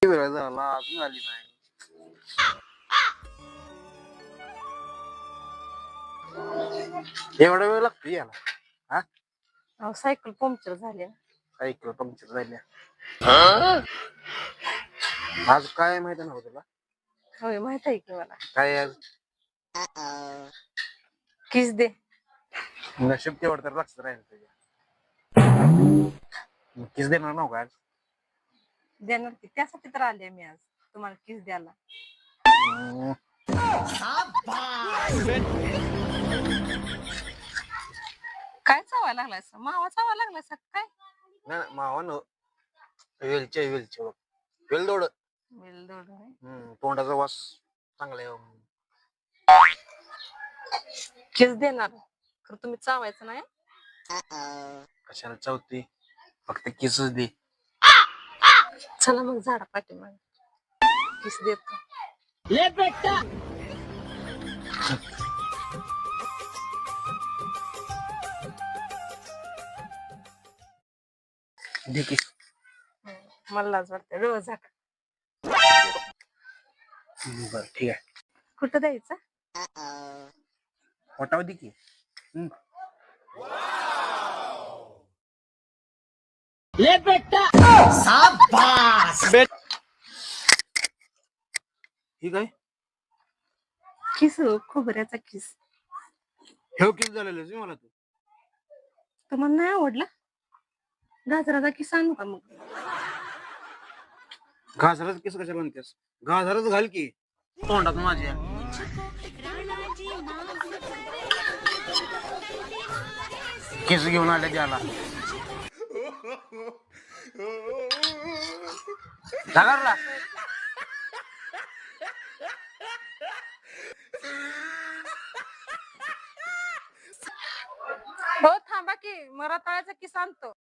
वेळ झाला अजून आली नाही. एवढा वेळ लागतो याला? हा, अहो सायकल पंक्चर झाली. सायकल पंक्चर झाल्या. आज काय माहिती नव्हतं तुला? होय माहित आहे की मला. काय आज? किस दे. नशीब तेवढं तर लक्षात राहील तुझ्या. किस देणार नव्ह का आज? देणार की, त्यासाठी तर आले मी आज तुम्हाला किस द्यायला. काय चावायला लागलाय मावा चावायला लागलाय काय? नाही मावा न वेलचे बघ. वेलदोड. वेलदोड तोंडाचा वास चांगला आहे. किस देणार खरं तुम्ही चावायचं नाही. कशाला चावती, फक्त किसच दे. चला मग झाडा पाठीमाग किस देतो. ले बेटा दे की. मला लाज वाटते. डोळं झाका. बर ठीक आहे. कुठं द्यायचं? पोटावर दे की. ले बेटा शाबाश ठीक आहे. किस खोबऱ्याचा किस. हे किस झालेलं आहे मला. तू तुम्हाला नाही आवडला? गाजराचा किस आणू का मग? गाजराचा किस कशाला म्हणतेस? गाजराच घाल की तोंडात माझ्या. किस घेऊन आले त्याला. झाला. हो थांबा की, मग रताळ्याचा किस आणतो.